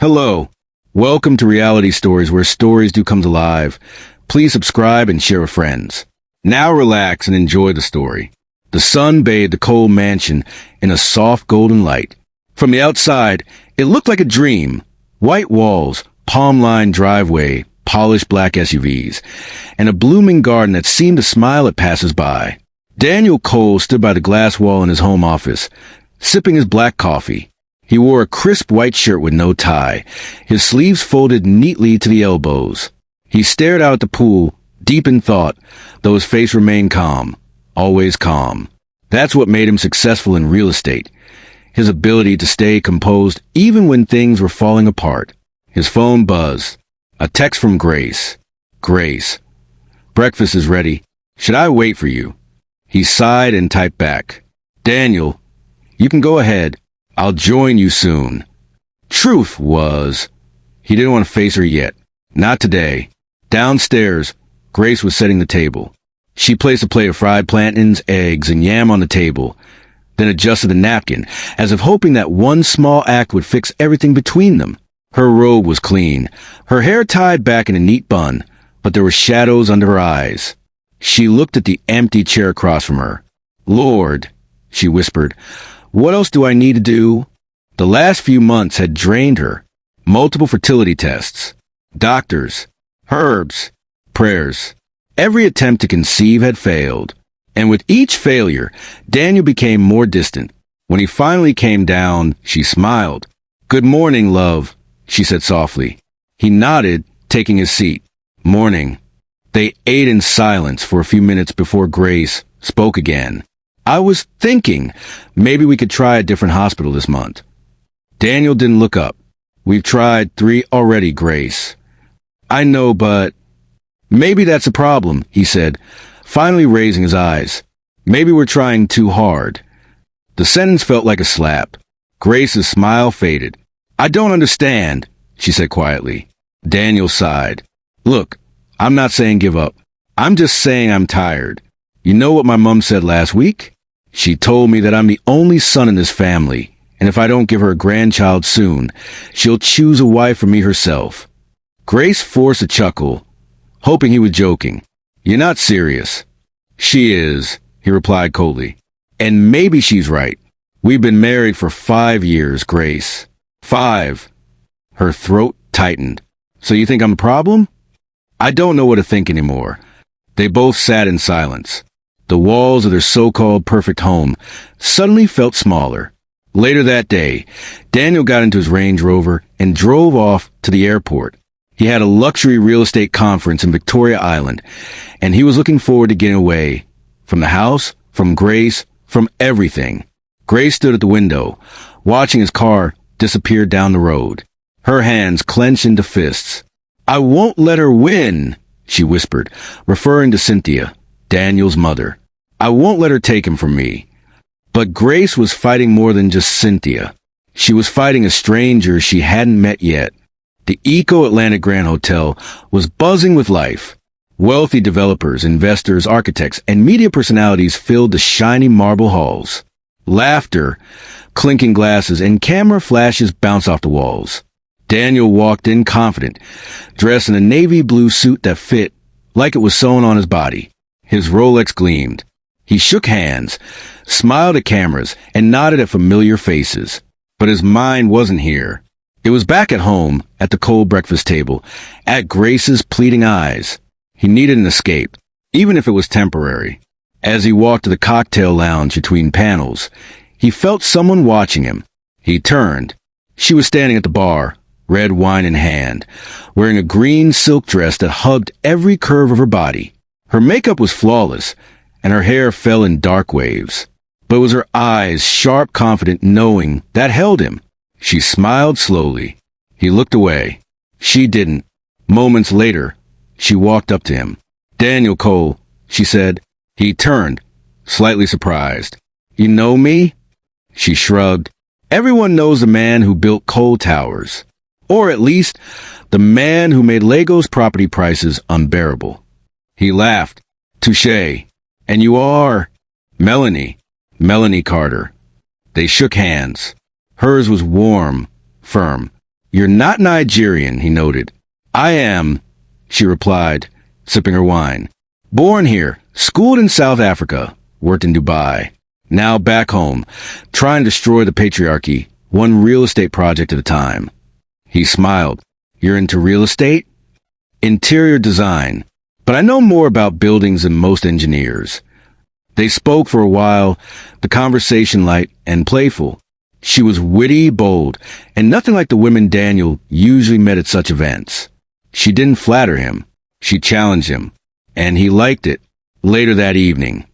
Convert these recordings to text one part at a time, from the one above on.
Hello. Welcome to Reality Stories, where stories do come alive. Please subscribe and share with friends. Now relax and enjoy the story. The sun bathed the Cole mansion in a soft golden light. From the outside, it looked like a dream. White walls, palm-lined driveway, polished black SUVs, and a blooming garden that seemed to smile at passers-by. Daniel Cole stood by the glass wall in his home office, sipping his black coffee. He wore a crisp white shirt with no tie, his sleeves folded neatly to the elbows. He stared out at the pool, deep in thought, though his face remained calm, always calm. That's what made him successful in real estate. His ability to stay composed even when things were falling apart. His phone buzzed. A text from Grace. Grace. Breakfast is ready. Should I wait for you? He sighed and typed back. Daniel, you can go ahead. I'll join you soon. Truth was, he didn't want to face her yet. Not today. Downstairs, Grace was setting the table. She placed a plate of fried plantains, eggs, and yam on the table, then adjusted the napkin, as if hoping that one small act would fix everything between them. Her robe was clean, her hair tied back in a neat bun, but there were shadows under her eyes. She looked at the empty chair across from her. Lord, she whispered, what else do I need to do? The last few months had drained her. Multiple fertility tests, doctors, herbs, prayers. Every attempt to conceive had failed. And with each failure, Daniel became more distant. When he finally came down, she smiled. Good morning, love, she said softly. He nodded, taking his seat. Morning. They ate in silence for a few minutes before Grace spoke again. I was thinking maybe we could try a different hospital this month. Daniel didn't look up. We've tried 3 already, Grace. I know, but maybe that's a problem, he said, finally raising his eyes. Maybe we're trying too hard. The sentence felt like a slap. Grace's smile faded. I don't understand, she said quietly. Daniel sighed. Look, I'm not saying give up. I'm just saying I'm tired. You know what my mom said last week? She told me that I'm the only son in this family, and if I don't give her a grandchild soon, she'll choose a wife for me herself. Grace forced a chuckle, hoping he was joking. You're not serious. She is, he replied coldly. And maybe she's right. We've been married for 5 years, Grace. 5. Her throat tightened. So you think I'm a problem? I don't know what to think anymore. They both sat in silence. The walls of their so-called perfect home suddenly felt smaller. Later that day, Daniel got into his Range Rover and drove off to the airport. He had a luxury real estate conference in Victoria Island, and he was looking forward to getting away. From the house, from Grace, from everything. Grace stood at the window, watching his car disappear down the road. Her hands clenched into fists. I won't let her win, she whispered, referring to Cynthia, Daniel's mother. I won't let her take him from me. But Grace was fighting more than just Cynthia. She was fighting a stranger she hadn't met yet. The Eco Atlantic Grand Hotel was buzzing with life. Wealthy developers, investors, architects, and media personalities filled the shiny marble halls. Laughter, clinking glasses, and camera flashes bounced off the walls. Daniel walked in confident, dressed in a navy blue suit that fit like it was sewn on his body. His Rolex gleamed. He shook hands, smiled at cameras, and nodded at familiar faces. But his mind wasn't here. It was back at home, at the cold breakfast table, at Grace's pleading eyes. He needed an escape, even if it was temporary. As he walked to the cocktail lounge between panels, he felt someone watching him. He turned. She was standing at the bar, red wine in hand, wearing a green silk dress that hugged every curve of her body. Her makeup was flawless, and her hair fell in dark waves. But it was her eyes, sharp, confident, knowing, that held him. She smiled slowly. He looked away. She didn't. Moments later, she walked up to him. Daniel Cole, she said. He turned, slightly surprised. You know me? She shrugged. Everyone knows the man who built Cole Towers. Or at least, the man who made Lego's property prices unbearable. He laughed. Touché. And you are? Melanie Carter. They shook hands. Hers was warm, firm. You're not Nigerian, he noted. I am, she replied, sipping her wine. Born here, schooled in South Africa, worked in Dubai. Now back home, trying to destroy the patriarchy, one real estate project at a time. He smiled. You're into real estate? Interior design. But I know more about buildings than most engineers. They spoke for a while, the conversation light and playful. She was witty, bold, and nothing like the women Daniel usually met at such events. She didn't flatter him. She challenged him. And he liked it. Later that evening,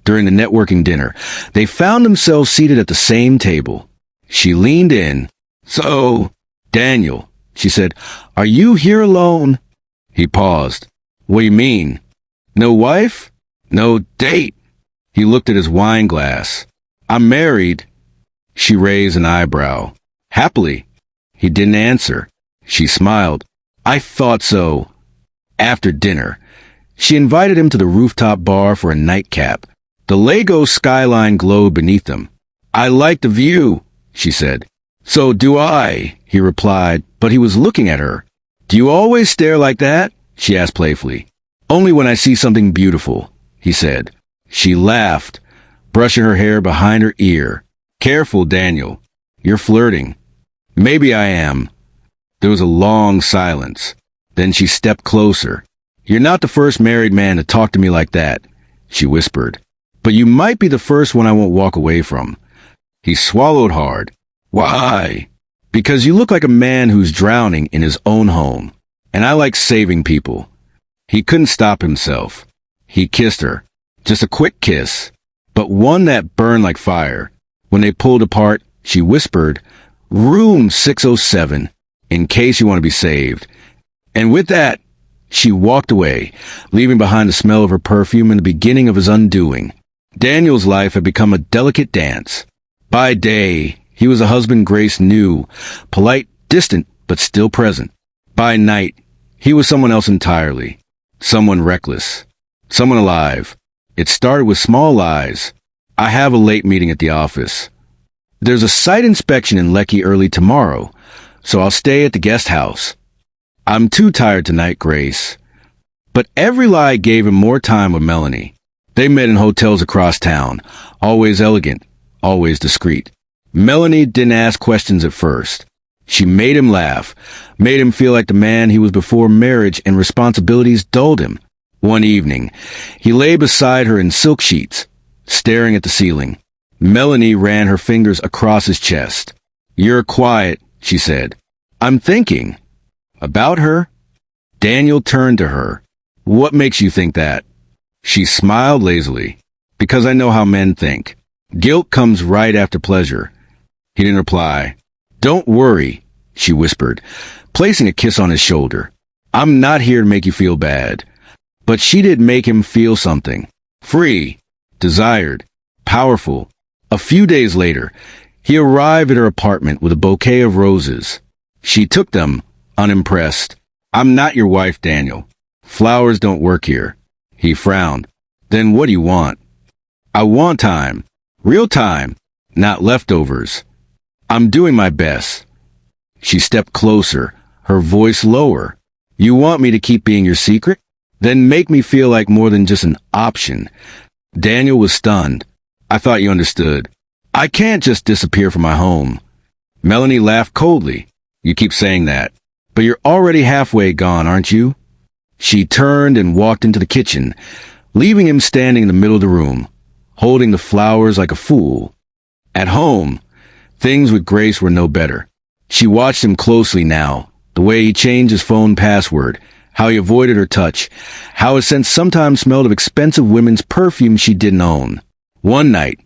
during the networking dinner, they found themselves seated at the same table. She leaned in. So, Daniel, she said, are you here alone? He paused. What do you mean? No wife? No date? He looked at his wine glass. I'm married. She raised an eyebrow. Happily. He didn't answer. She smiled. I thought so. After dinner, she invited him to the rooftop bar for a nightcap. The Lagos skyline glowed beneath them. I like the view, she said. So do I, he replied, but he was looking at her. Do you always stare like that? She asked playfully. Only when I see something beautiful, he said. She laughed, brushing her hair behind her ear. Careful, Daniel. You're flirting. Maybe I am. There was a long silence. Then she stepped closer. You're not the first married man to talk to me like that, she whispered. But you might be the first one I won't walk away from. He swallowed hard. Why? Because you look like a man who's drowning in his own home. And I like saving people. He couldn't stop himself. He kissed her. Just a quick kiss, but one that burned like fire. When they pulled apart, she whispered, Room 607, in case you want to be saved. And with that, she walked away, leaving behind the smell of her perfume and the beginning of his undoing. Daniel's life had become a delicate dance. By day, he was a husband Grace knew, polite, distant, but still present. By night, he was someone else entirely. Someone reckless. Someone alive. It started with small lies. I have a late meeting at the office. There's a site inspection in Lekki early tomorrow, so I'll stay at the guest house. I'm too tired tonight, Grace. But every lie gave him more time with Melanie. They met in hotels across town, always elegant, always discreet. Melanie didn't ask questions at first. She made him laugh, made him feel like the man he was before marriage and responsibilities dulled him. One evening, he lay beside her in silk sheets, staring at the ceiling. Melanie ran her fingers across his chest. You're quiet, she said. I'm thinking. About her? Daniel turned to her. What makes you think that? She smiled lazily. Because I know how men think. Guilt comes right after pleasure. He didn't reply. Don't worry, she whispered, placing a kiss on his shoulder. I'm not here to make you feel bad. But she did make him feel something. Free, desired, powerful. A few days later, he arrived at her apartment with a bouquet of roses. She took them, unimpressed. I'm not your wife, Daniel. Flowers don't work here. He frowned. Then what do you want? I want time. Real time, not leftovers. I'm doing my best. She stepped closer, her voice lower. You want me to keep being your secret? Then make me feel like more than just an option. Daniel was stunned. I thought you understood. I can't just disappear from my home. Melanie laughed coldly. You keep saying that. But you're already halfway gone, aren't you? She turned and walked into the kitchen, leaving him standing in the middle of the room, holding the flowers like a fool. At home, things with Grace were no better. She watched him closely now, the way he changed his phone password, how he avoided her touch, how his scent sometimes smelled of expensive women's perfume she didn't own. One night,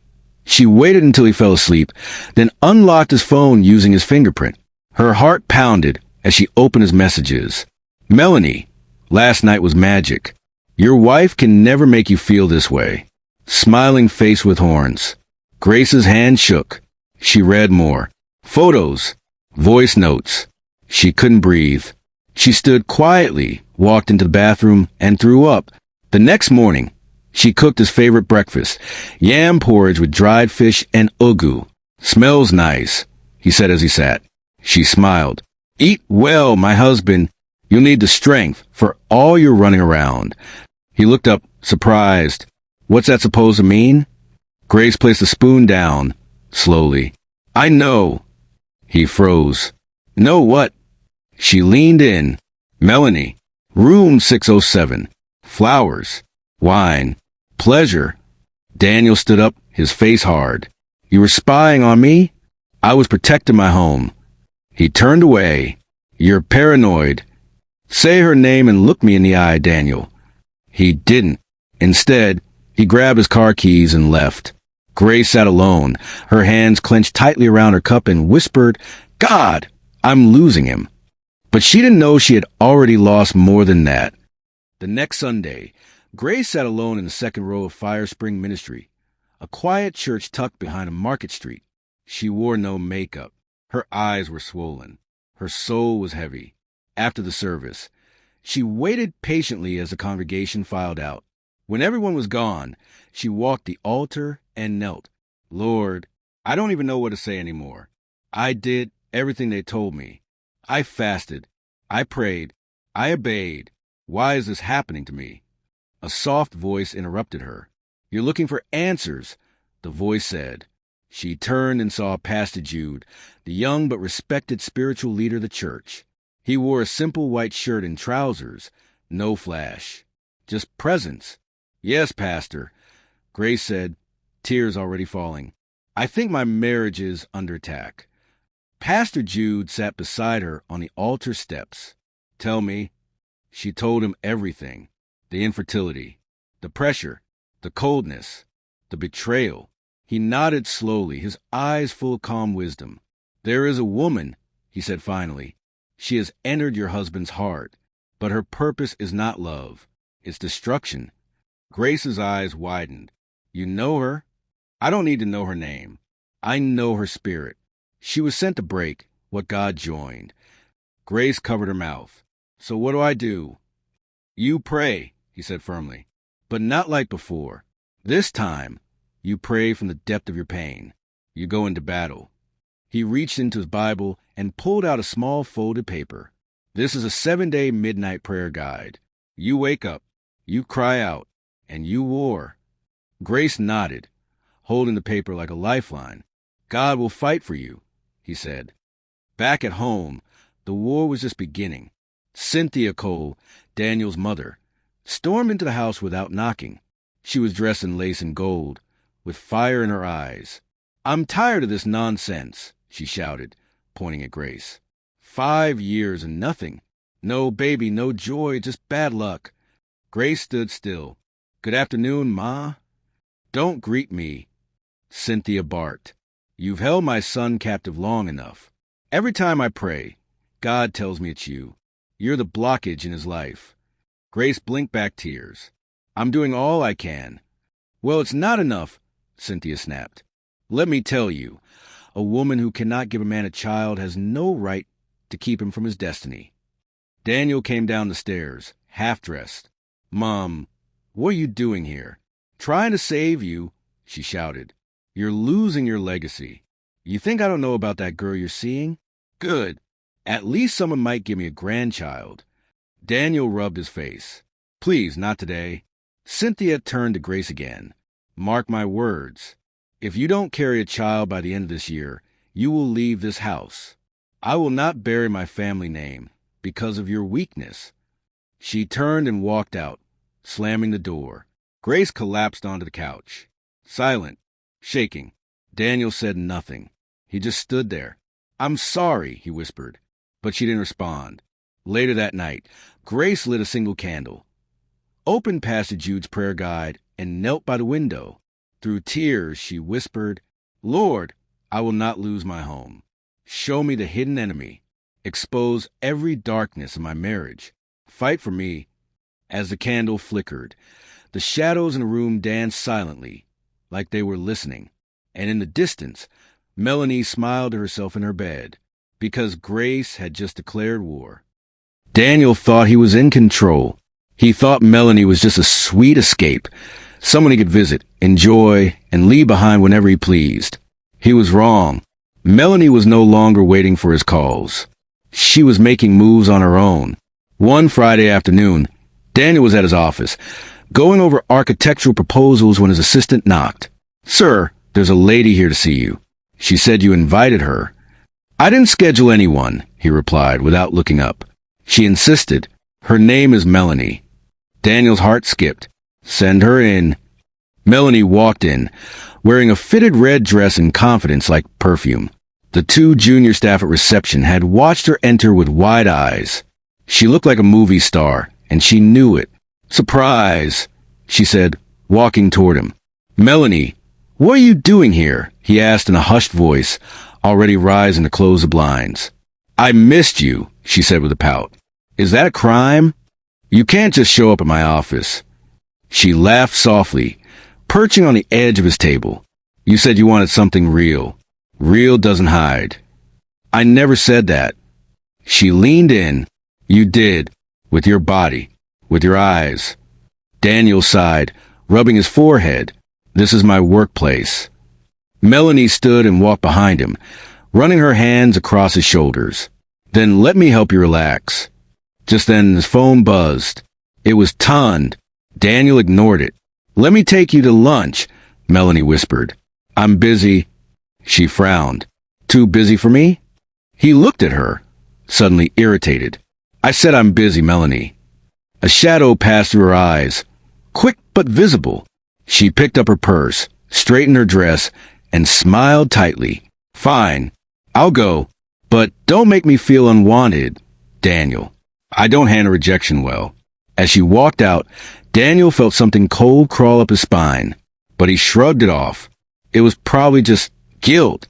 she waited until he fell asleep, then unlocked his phone using his fingerprint. Her heart pounded as she opened his messages. Melanie, last night was magic. Your wife can never make you feel this way. Smiling face with horns. Grace's hand shook. She read more. Photos. Voice notes. She couldn't breathe. She stood quietly, walked into the bathroom, and threw up. The next morning, she cooked his favorite breakfast, yam porridge with dried fish and ugu. Smells nice, he said as he sat. She smiled. Eat well, my husband. You'll need the strength for all your running around. He looked up, surprised. What's that supposed to mean? Grace placed the spoon down, slowly. I know. He froze. Know what? She leaned in. Melanie. Room 607. Flowers. Wine. Pleasure. Daniel stood up, his face hard. You were spying on me? I was protecting my home. He turned away. You're paranoid. Say her name and look me in the eye, Daniel. He didn't. Instead, he grabbed his car keys and left. Grace sat alone, her hands clenched tightly around her cup and whispered, God, I'm losing him. But she didn't know she had already lost more than that. The next Sunday, Grace sat alone in the second row of Fire Spring Ministry, a quiet church tucked behind a market street. She wore no makeup. Her eyes were swollen. Her soul was heavy. After the service, she waited patiently as the congregation filed out. When everyone was gone, she walked the altar and knelt. Lord, I don't even know what to say anymore. I did everything they told me. I fasted. I prayed. I obeyed. Why is this happening to me? A soft voice interrupted her. You're looking for answers, the voice said. She turned and saw Pastor Jude, the young but respected spiritual leader of the church. He wore a simple white shirt and trousers, no flash, just presence. Yes, Pastor, Grace said, tears already falling. I think my marriage is under attack. Pastor Jude sat beside her on the altar steps. Tell me. She told him everything. The infertility, the pressure, the coldness, the betrayal. He nodded slowly, his eyes full of calm wisdom. There is a woman, he said finally. She has entered your husband's heart, but her purpose is not love. It's destruction. Grace's eyes widened. You know her? I don't need to know her name. I know her spirit. She was sent to break what God joined. Grace covered her mouth. So what do I do? You pray, he said firmly, but not like before. This time, you pray from the depth of your pain. You go into battle. He reached into his Bible and pulled out a small folded paper. This is a 7-day midnight prayer guide. You wake up, you cry out, and you war. Grace nodded, holding the paper like a lifeline. God will fight for you, he said. Back at home, the war was just beginning. Cynthia Cole, Daniel's mother, stormed into the house without knocking. She was dressed in lace and gold, with fire in her eyes. I'm tired of this nonsense, she shouted, pointing at Grace. 5 years and nothing. No baby, no joy, just bad luck. Grace stood still. Good afternoon, Ma. Don't greet me, Cynthia barked. You've held my son captive long enough. Every time I pray, God tells me it's you. You're the blockage in his life. Grace blinked back tears. I'm doing all I can. Well, it's not enough, Cynthia snapped. Let me tell you, a woman who cannot give a man a child has no right to keep him from his destiny. Daniel came down the stairs, half-dressed. Mom, what are you doing here? Trying to save you, she shouted. You're losing your legacy. You think I don't know about that girl you're seeing? Good. At least someone might give me a grandchild. Daniel rubbed his face. Please, not today. Cynthia turned to Grace again. Mark my words. If you don't carry a child by the end of this year, you will leave this house. I will not bury my family name because of your weakness. She turned and walked out, slamming the door. Grace collapsed onto the couch. Silent, shaking. Daniel said nothing. He just stood there. I'm sorry, he whispered, but she didn't respond. Later that night, Grace lit a single candle, opened Pastor Jude's prayer guide, and knelt by the window. Through tears, she whispered, Lord, I will not lose my home. Show me the hidden enemy. Expose every darkness in my marriage. Fight for me. As the candle flickered, the shadows in the room danced silently, like they were listening. And in the distance, Melanie smiled to herself in her bed, because Grace had just declared war. Daniel thought he was in control. He thought Melanie was just a sweet escape, someone he could visit, enjoy, and leave behind whenever he pleased. He was wrong. Melanie was no longer waiting for his calls. She was making moves on her own. One Friday afternoon, Daniel was at his office, going over architectural proposals when his assistant knocked. "Sir, there's a lady here to see you. She said you invited her." "I didn't schedule anyone," he replied without looking up. She insisted. "Her name is Melanie." Daniel's heart skipped. "Send her in." Melanie walked in, wearing a fitted red dress and confidence like perfume. The two junior staff at reception had watched her enter with wide eyes. She looked like a movie star, and she knew it. "Surprise," she said, walking toward him. "Melanie, what are you doing here?" he asked in a hushed voice, already rising to close the blinds. "I missed you," she said with a pout. "Is that a crime? You can't just show up at my office." She laughed softly, perching on the edge of his table. "You said you wanted something real. Real doesn't hide." "I never said that." She leaned in. "You did. With your body. With your eyes." Daniel sighed, rubbing his forehead. "This is my workplace." Melanie stood and walked behind him, running her hands across his shoulders. "Then let me help you relax." Just then his phone buzzed. It was Tund. Daniel ignored it. "Let me take you to lunch," Melanie whispered. "I'm busy." She frowned. "Too busy for me?" He looked at her, suddenly irritated. "I said I'm busy, Melanie." A shadow passed through her eyes, quick but visible. She picked up her purse, straightened her dress, and smiled tightly. "Fine, I'll go, but don't make me feel unwanted, Daniel. I don't handle rejection well." As she walked out, Daniel felt something cold crawl up his spine, but he shrugged it off. It was probably just guilt.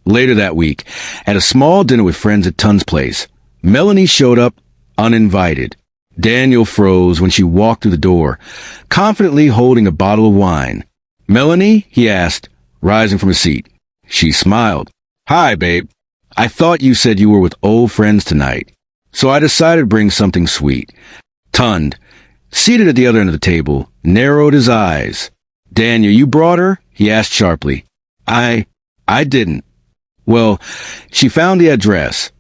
Later that week, at a small dinner with friends at Tund's place, Melanie showed up uninvited. Daniel froze when she walked through the door, confidently holding a bottle of wine. "Melanie?" he asked, rising from his seat. She smiled. "Hi, babe. I thought you said you were with old friends tonight, so I decided to bring something sweet." Tund, seated at the other end of the table, narrowed his eyes. "Daniel, you brought her?" he asked sharply. I didn't." "Well, she found the address,"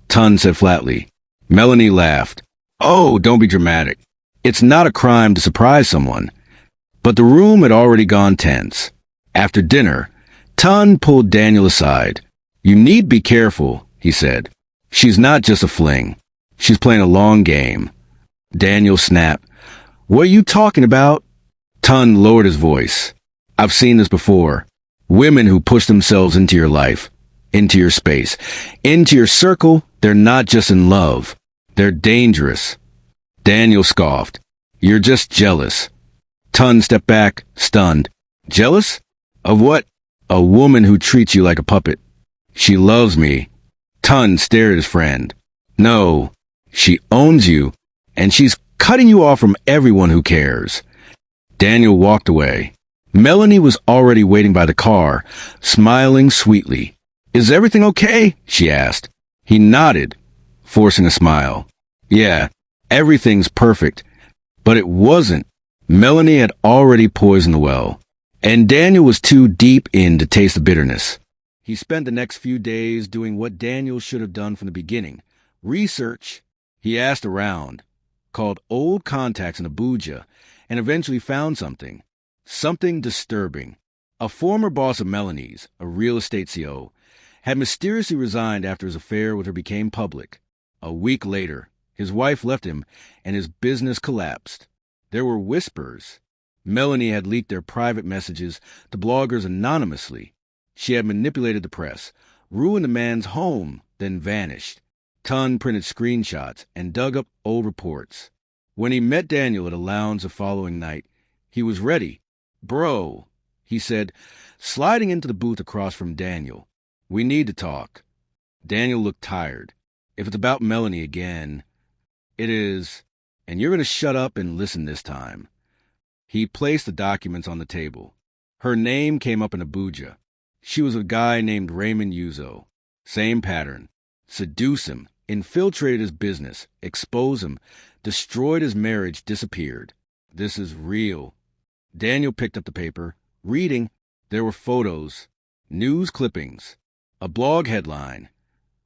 Tund said flatly. Melanie laughed. "Oh, don't be dramatic. It's not a crime to surprise someone." But the room had already gone tense. After dinner, Tund pulled Daniel aside. "You need be careful," he said. "She's not just a fling. She's playing a long game." Daniel snapped. "What are you talking about?" Tund lowered his voice. "I've seen this before. Women who push themselves into your life, into your space, into your circle, they're not just in love. They're dangerous." Daniel scoffed. "You're just jealous." Tund stepped back, stunned. "Jealous? Of what?" "A woman who treats you like a puppet." "She loves me." Tund stared at his friend. "No, she owns you, and she's cutting you off from everyone who cares." Daniel walked away. Melanie was already waiting by the car, smiling sweetly. "Is everything okay?" she asked. He nodded, forcing a smile. "Yeah, everything's perfect." But it wasn't. Melanie had already poisoned the well, and Daniel was too deep in to taste the bitterness. He spent the next few days doing what Daniel should have done from the beginning. Research. He asked around, called old contacts in Abuja, and eventually found something. Something disturbing. A former boss of Melanie's, a real estate CO, had mysteriously resigned after his affair with her became public. A week later, his wife left him, and his business collapsed. There were whispers. Melanie had leaked their private messages to bloggers anonymously. She had manipulated the press, ruined the man's home, then vanished. Tund printed screenshots and dug up old reports. When he met Daniel at a lounge the following night, he was ready. "Bro," he said, sliding into the booth across from Daniel. "We need to talk." Daniel looked tired. "If it's about Melanie again." "It is. And you're going to shut up and listen this time." He placed the documents on the table. Her name came up in Abuja. She was a guy named Raymond Yuzo. Same pattern. Seduce him, infiltrated his business, expose him, destroyed his marriage, disappeared. This is real. Daniel picked up the paper. Reading, there were photos, news clippings, a blog headline.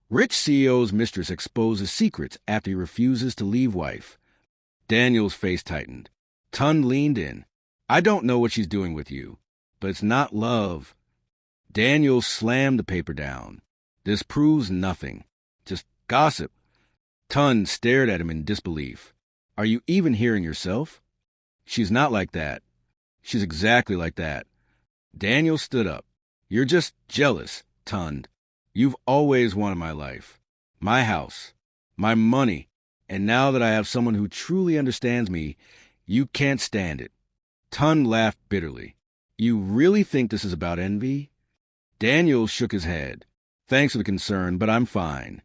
Rich CEO's mistress exposes secrets after he refuses to leave wife. Daniel's face tightened. Tun leaned in. I don't know what she's doing with you, but it's not love. Daniel slammed the paper down. This proves nothing. Just gossip. Tun stared at him in disbelief. Are you even hearing yourself? She's not like that. She's exactly like that. Daniel stood up. You're just jealous, Tun. You've always wanted my life, my house, my money, and now that I have someone who truly understands me, you can't stand it. Tun laughed bitterly. You really think this is about envy? Daniel shook his head. Thanks for the concern, but I'm fine.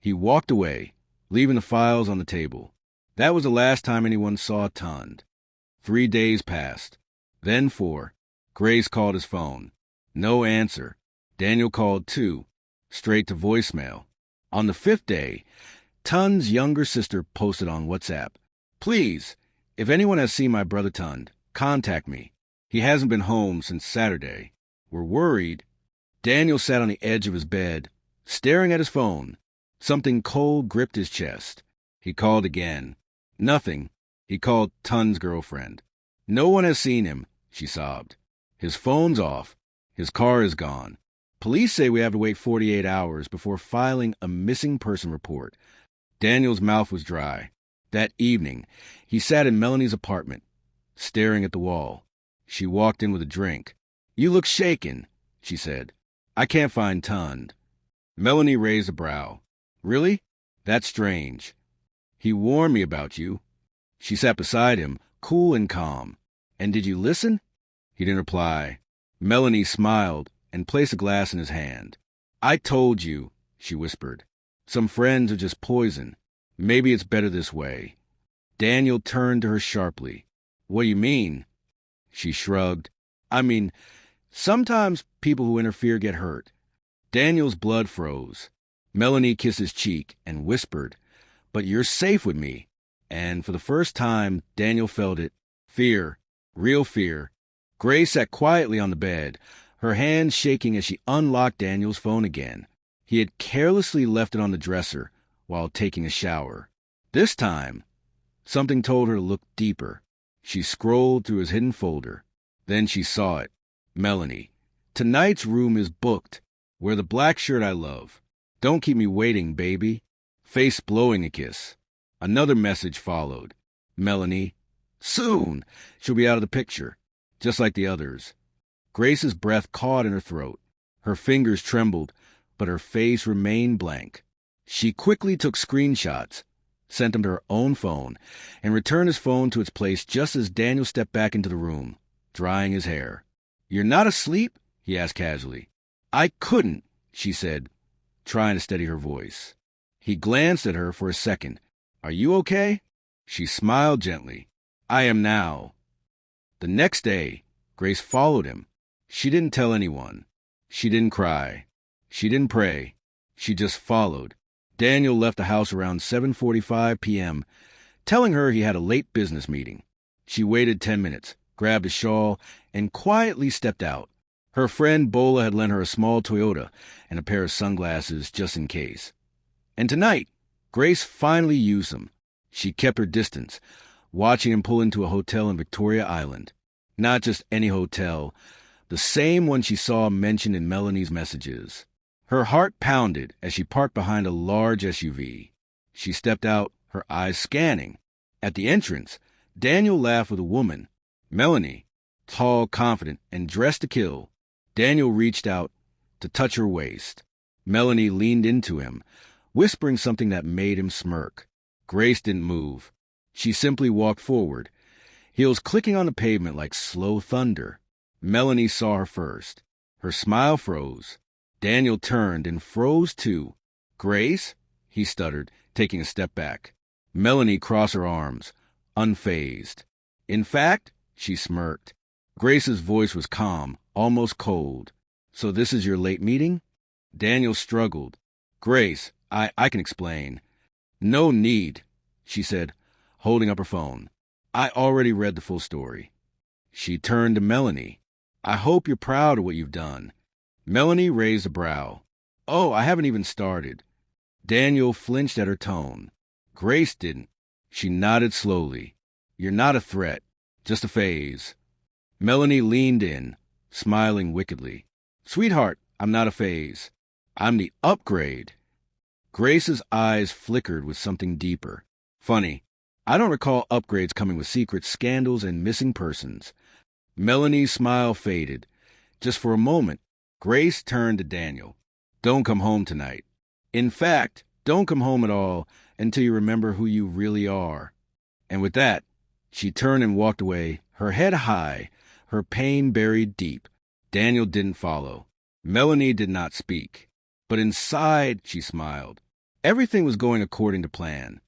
He walked away, leaving the files on the table. That was the last time anyone saw Tun. 3 days passed. Then 4. Grace called his phone. No answer. Daniel called 2. Straight to voicemail. On the 5th day, Tun's younger sister posted on WhatsApp, Please, if anyone has seen my brother Tun, contact me. He hasn't been home since Saturday. We're worried. Daniel sat on the edge of his bed, staring at his phone. Something cold gripped his chest. He called again. Nothing. He called Tun's girlfriend. No one has seen him, she sobbed. His phone's off. His car is gone. Police say we have to wait 48 hours before filing a missing person report. Daniel's mouth was dry. That evening, he sat in Melanie's apartment, staring at the wall. She walked in with a drink. You look shaken, she said. I can't find Tun. Melanie raised a brow. Really? That's strange. He warned me about you. She sat beside him, cool and calm. And did you listen? He didn't reply. Melanie smiled and placed a glass in his hand. I told you, she whispered. Some friends are just poison. Maybe it's better this way. Daniel turned to her sharply. What do you mean? She shrugged. I mean, sometimes people who interfere get hurt. Daniel's blood froze. Melanie kissed his cheek and whispered, But you're safe with me. And for the first time, Daniel felt it. Fear. Real fear. Grace sat quietly on the bed, her hands shaking as she unlocked Daniel's phone again. He had carelessly left it on the dresser while taking a shower. This time, something told her to look deeper. She scrolled through his hidden folder. Then she saw it. Melanie. Tonight's room is booked. Wear the black shirt I love. Don't keep me waiting, baby. Face blowing a kiss. Another message followed. Melanie. Soon. She'll be out of the picture, just like the others. Grace's breath caught in her throat. Her fingers trembled, but her face remained blank. She quickly took screenshots, sent them to her own phone, and returned his phone to its place just as Daniel stepped back into the room, drying his hair. You're not asleep? He asked casually. I couldn't, she said, trying to steady her voice. He glanced at her for a second. Are you okay? She smiled gently. I am now. The next day, Grace followed him. She didn't tell anyone. She didn't cry. She didn't pray. She just followed. Daniel left the house around 7:45 p.m., telling her he had a late business meeting. She waited 10 minutes, grabbed a shawl, and quietly stepped out. Her friend Bola had lent her a small Toyota and a pair of sunglasses just in case. And tonight, Grace finally used them. She kept her distance, watching him pull into a hotel in Victoria Island. Not just any hotel, the same one she saw mentioned in Melanie's messages. Her heart pounded as she parked behind a large SUV. She stepped out, her eyes scanning. At the entrance, Daniel laughed with a woman. Melanie, tall, confident, and dressed to kill. Daniel reached out to touch her waist. Melanie leaned into him, whispering something that made him smirk. Grace didn't move. She simply walked forward, heels clicking on the pavement like slow thunder. Melanie saw her first. Her smile froze. Daniel turned and froze too. Grace? He stuttered, taking a step back. Melanie crossed her arms, unfazed. In fact, she smirked. Grace's voice was calm, almost cold. So this is your late meeting? Daniel struggled. Grace, I can explain. No need, she said, holding up her phone. I already read the full story. She turned to Melanie. I hope you're proud of what you've done. Melanie raised a brow. Oh, I haven't even started. Daniel flinched at her tone. Grace didn't. She nodded slowly. You're not a threat, just a phase. Melanie leaned in, smiling wickedly. Sweetheart, I'm not a phase. I'm the upgrade. Grace's eyes flickered with something deeper. Funny, I don't recall upgrades coming with secret scandals and missing persons. Melanie's smile faded. Just for a moment, Grace turned to Daniel. Don't come home tonight. In fact, don't come home at all until you remember who you really are. And with that, she turned and walked away, her head high, her pain buried deep. Daniel didn't follow. Melanie did not speak. But inside, she smiled. Everything was going according to plan.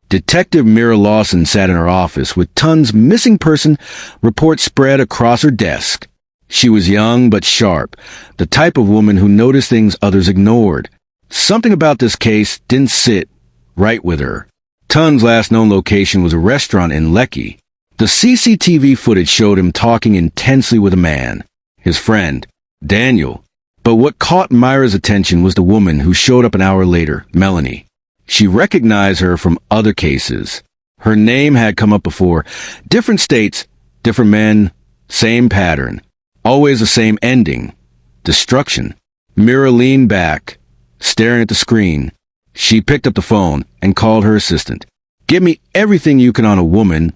Detective Mira Lawson sat in her office with Tun's missing person report spread across her desk. She was young but sharp, the type of woman who noticed things others ignored. Something about this case didn't sit right with her. Tun's last known location was a restaurant in Lecky. The CCTV footage showed him talking intensely with a man, his friend, Daniel. But what caught Myra's attention was the woman who showed up an hour later, Melanie. She recognized her from other cases. Her name had come up before. Different states, different men, same pattern. Always the same ending. Destruction. Myra leaned back, staring at the screen. She picked up the phone and called her assistant. Give me everything you can on a woman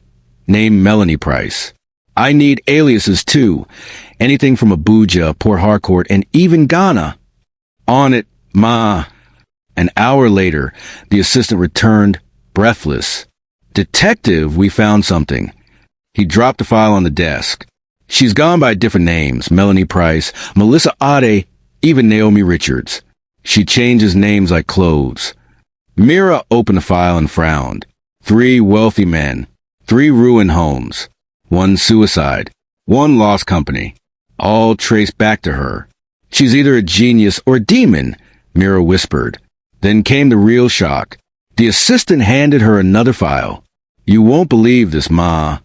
named Melanie Price. I need aliases too. Anything from Abuja, Port Harcourt, and even Ghana. On it, ma. An hour later, the assistant returned, breathless. Detective, we found something. He dropped the file on the desk. She's gone by different names, Melanie Price, Melissa Ade, even Naomi Richards. She changes names like clothes. Mira opened the file and frowned. 3 wealthy men, 3 ruined homes, 1 suicide, 1 lost company, all traced back to her. She's either a genius or a demon, Mira whispered. Then came the real shock. The assistant handed her another file. You won't believe this, ma.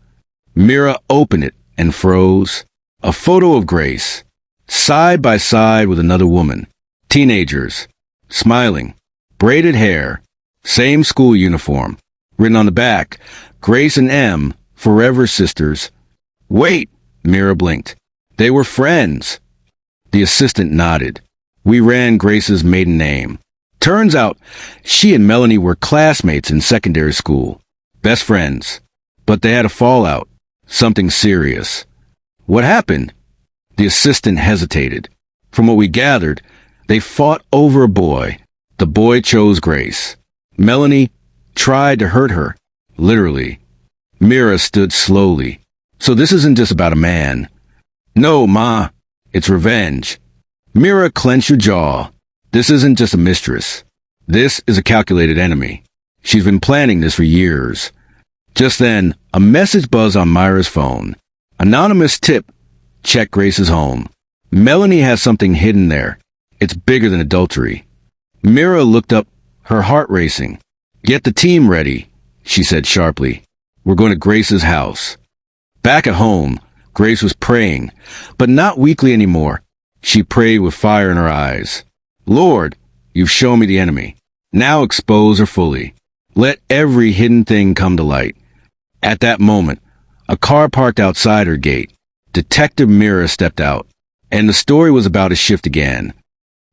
Mira opened it and froze. A photo of Grace, side by side with another woman. Teenagers, smiling, braided hair, same school uniform. Written on the back, Grace and M, forever sisters. Wait, Mira blinked. They were friends. The assistant nodded. We ran Grace's maiden name. Turns out, she and Melanie were classmates in secondary school. Best friends. But they had a fallout. Something serious. What happened? The assistant hesitated. From what we gathered, they fought over a boy. The boy chose Grace. Melanie tried to hurt her. Literally. Mira stood slowly. So this isn't just about a man. No, ma. It's revenge. Mira, clench your jaw. This isn't just a mistress. This is a calculated enemy. She's been planning this for years. Just then, a message buzzed on Myra's phone. Anonymous tip. Check Grace's home. Melanie has something hidden there. It's bigger than adultery. Mira looked up, her heart racing. Get the team ready, she said sharply. We're going to Grace's house. Back at home, Grace was praying, but not weakly anymore. She prayed with fire in her eyes. Lord, you've shown me the enemy. Now expose her fully. Let every hidden thing come to light. At that moment, a car parked outside her gate. Detective Mira stepped out, and the story was about to shift again.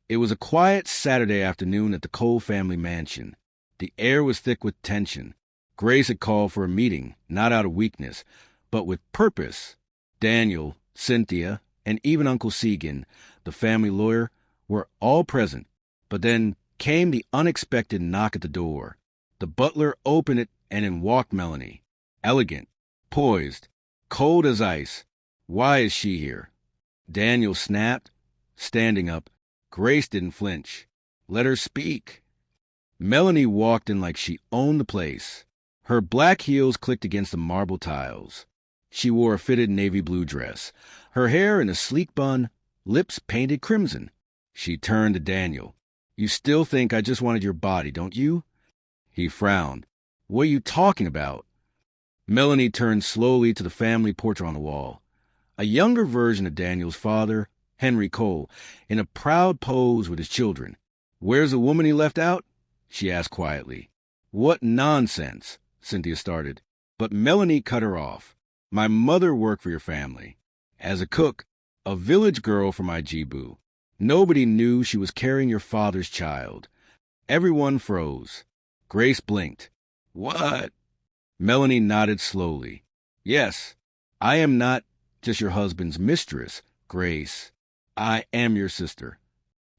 It was a quiet Saturday afternoon at the Cole family mansion. The air was thick with tension. Grace had called for a meeting, not out of weakness, but with purpose. Daniel, Cynthia, and even Uncle Segan, the family lawyer, were all present. But then came the unexpected knock at the door. The butler opened it, and in walked Melanie. Elegant, poised, cold as ice. Why is she here? Daniel snapped, standing up. Grace didn't flinch. Let her speak. Melanie walked in like she owned the place. Her black heels clicked against the marble tiles. She wore a fitted navy blue dress, her hair in a sleek bun, lips painted crimson. She turned to Daniel. You still think I just wanted your body, don't you? He frowned. What are you talking about? Melanie turned slowly to the family portrait on the wall. A younger version of Daniel's father, Henry Cole, in a proud pose with his children. Where's the woman he left out? she asked quietly. What nonsense, Cynthia started. But Melanie cut her off. My mother worked for your family. As a cook, a village girl for my Jibu. Nobody knew she was carrying your father's child. Everyone froze. Grace blinked. What? Melanie nodded slowly. Yes, I am not just your husband's mistress, Grace. I am your sister.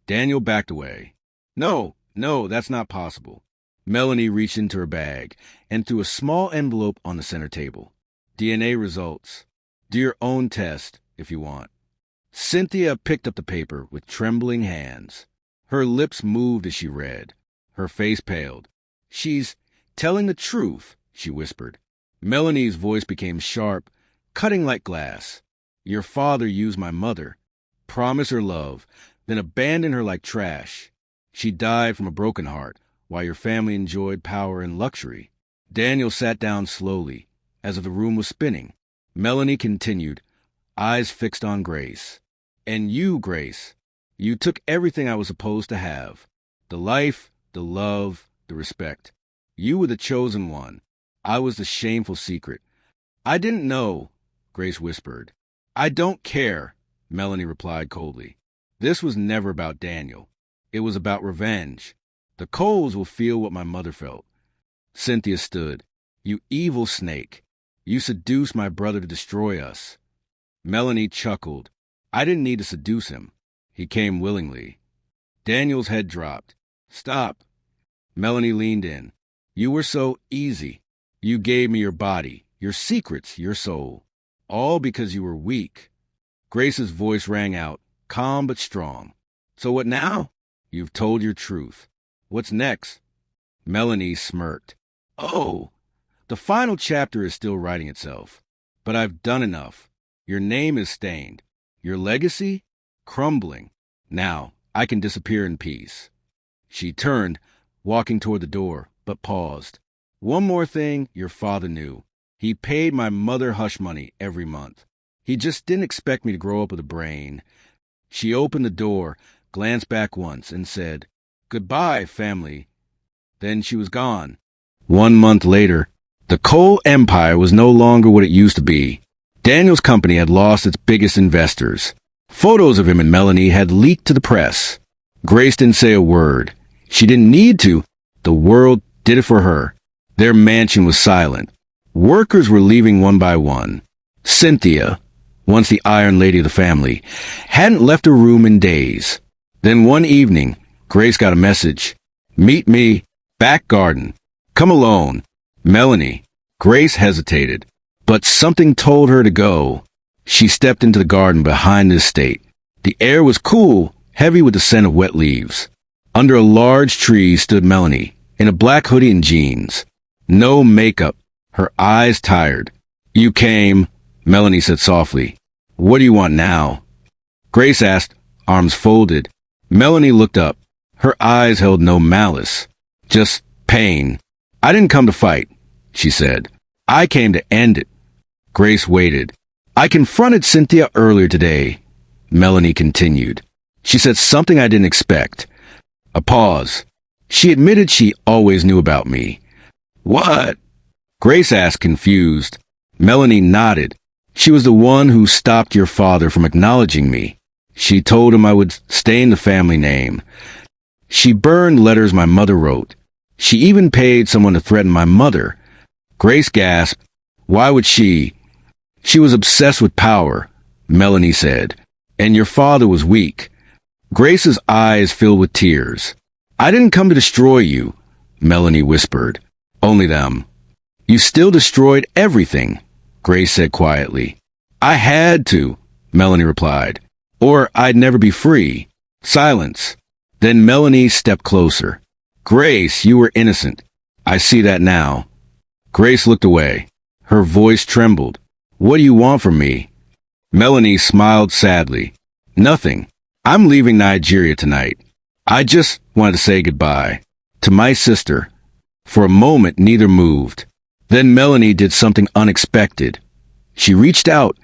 Daniel backed away. No, that's not possible. Melanie reached into her bag and threw a small envelope on the center table. DNA results. Do your own test, if you want. Cynthia picked up the paper with trembling hands. Her lips moved as she read. Her face paled. She's telling the truth, she whispered. Melanie's voice became sharp, cutting like glass. Your father used my mother, promised her love, then abandoned her like trash. She died from a broken heart, while your family enjoyed power and luxury. Daniel sat down slowly, as if the room was spinning. Melanie continued, eyes fixed on Grace. And you, Grace, you took everything I was supposed to have. The life, the love, the respect. You were the chosen one. I was the shameful secret. I didn't know, Grace whispered. I don't care, Melanie replied coldly. This was never about Daniel. It was about revenge. The Coles will feel what my mother felt. Cynthia stood. You evil snake. You seduced my brother to destroy us. Melanie chuckled. I didn't need to seduce him. He came willingly. Daniel's head dropped. Stop. Melanie leaned in. You were so easy. You gave me your body, your secrets, your soul. All because you were weak. Grace's voice rang out, calm but strong. So what now? You've told your truth. What's next? Melanie smirked. Oh, the final chapter is still writing itself. But I've done enough. Your name is stained. Your legacy? Crumbling. Now, I can disappear in peace. She turned, walking toward the door, but paused. One more thing your father knew. He paid my mother hush money every month. He just didn't expect me to grow up with a brain. She opened the door, glanced back once, and said, Goodbye, family. Then she was gone. 1 month later, the coal empire was no longer what it used to be. Daniel's company had lost its biggest investors. Photos of him and Melanie had leaked to the press. Grace didn't say a word. She didn't need to. The world did it for her. Their mansion was silent. Workers were leaving one by one. Cynthia, once the Iron Lady of the family, hadn't left her room in days. Then one evening, Grace got a message. Meet me, back garden. Come alone. Melanie. Grace hesitated, but something told her to go. She stepped into the garden behind the estate. The air was cool, heavy with the scent of wet leaves. Under a large tree stood Melanie, in a black hoodie and jeans. No makeup, her eyes tired. You came, Melanie said softly. What do you want now? Grace asked, arms folded. Melanie looked up. Her eyes held no malice, just pain. I didn't come to fight, she said. I came to end it. Grace waited. I confronted Cynthia earlier today, Melanie continued. She said something I didn't expect. A pause. She admitted she always knew about me. What? Grace asked, confused. Melanie nodded. She was the one who stopped your father from acknowledging me. She told him I would stain the family name. She burned letters my mother wrote. She even paid someone to threaten my mother. Grace gasped. Why would she? She was obsessed with power, Melanie said, and your father was weak. Grace's eyes filled with tears. I didn't come to destroy you, Melanie whispered. Only them. You still destroyed everything, Grace said quietly. I had to, Melanie replied, or I'd never be free. Silence. Then Melanie stepped closer. Grace, you were innocent. I see that now. Grace looked away. Her voice trembled. What do you want from me? Melanie smiled sadly. Nothing. I'm leaving Nigeria tonight. I just wanted to say goodbye. To my sister. For a moment, neither moved. Then Melanie did something unexpected. She reached out,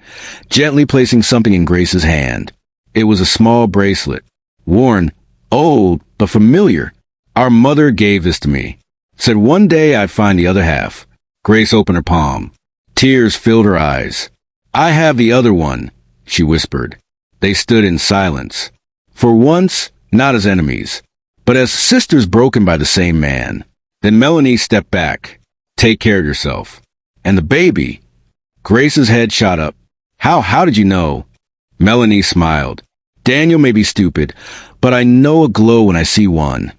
gently placing something in Grace's hand. It was a small bracelet. Worn, old, but familiar. Our mother gave this to me. Said one day I'd find the other half. Grace opened her palm. Tears filled her eyes. I have the other one, she whispered. They stood in silence. For once, not as enemies, but as sisters broken by the same man. Then Melanie stepped back. Take care of yourself. And the baby? Grace's head shot up. How did you know? Melanie smiled. Daniel may be stupid, but I know a glow when I see one.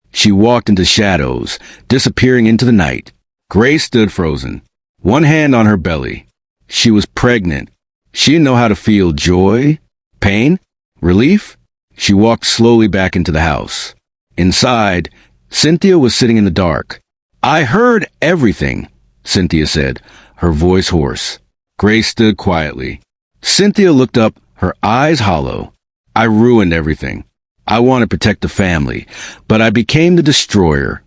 She walked into shadows, disappearing into the night. Grace stood frozen, one hand on her belly. She was pregnant. She didn't know how to feel joy, pain, relief. She walked slowly back into the house. Inside, Cynthia was sitting in the dark. I heard everything, Cynthia said, her voice hoarse. Grace stood quietly. Cynthia looked up, her eyes hollow. I ruined everything. I want to protect the family, but I became the destroyer.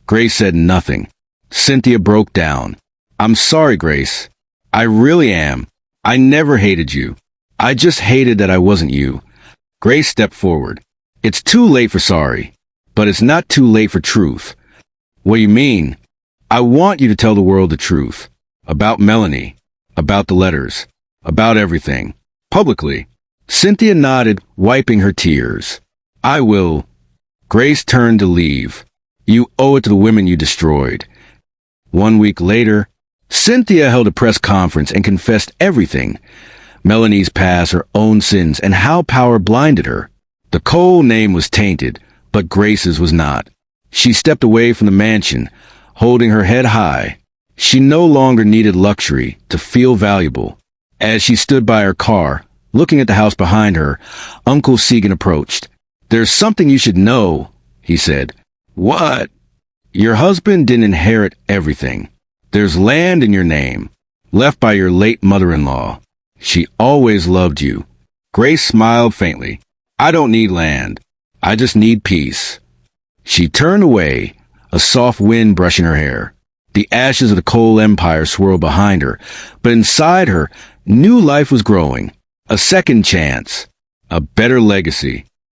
Grace said nothing. Cynthia broke down. I'm sorry, Grace. I really am. I never hated you. I just hated that I wasn't you. Grace stepped forward. It's too late for sorry, but it's not too late for truth. What do you mean? I want you to tell the world the truth. About Melanie. About the letters. About everything. Publicly. Cynthia nodded, wiping her tears. I will. Grace turned to leave. You owe it to the women you destroyed. 1 week later, Cynthia held a press conference and confessed everything. Melanie's past, her own sins, and how power blinded her. The Cole name was tainted, but Grace's was not. She stepped away from the mansion, holding her head high. She no longer needed luxury to feel valuable. As she stood by her car, looking at the house behind her, Uncle Segan approached. There's something you should know, he said. What? Your husband didn't inherit everything. There's land in your name, left by your late mother-in-law. She always loved you. Grace smiled faintly. I don't need land. I just need peace. She turned away, a soft wind brushing her hair. The ashes of the Cole Empire swirled behind her, but inside her, new life was growing. A second chance. A better legacy.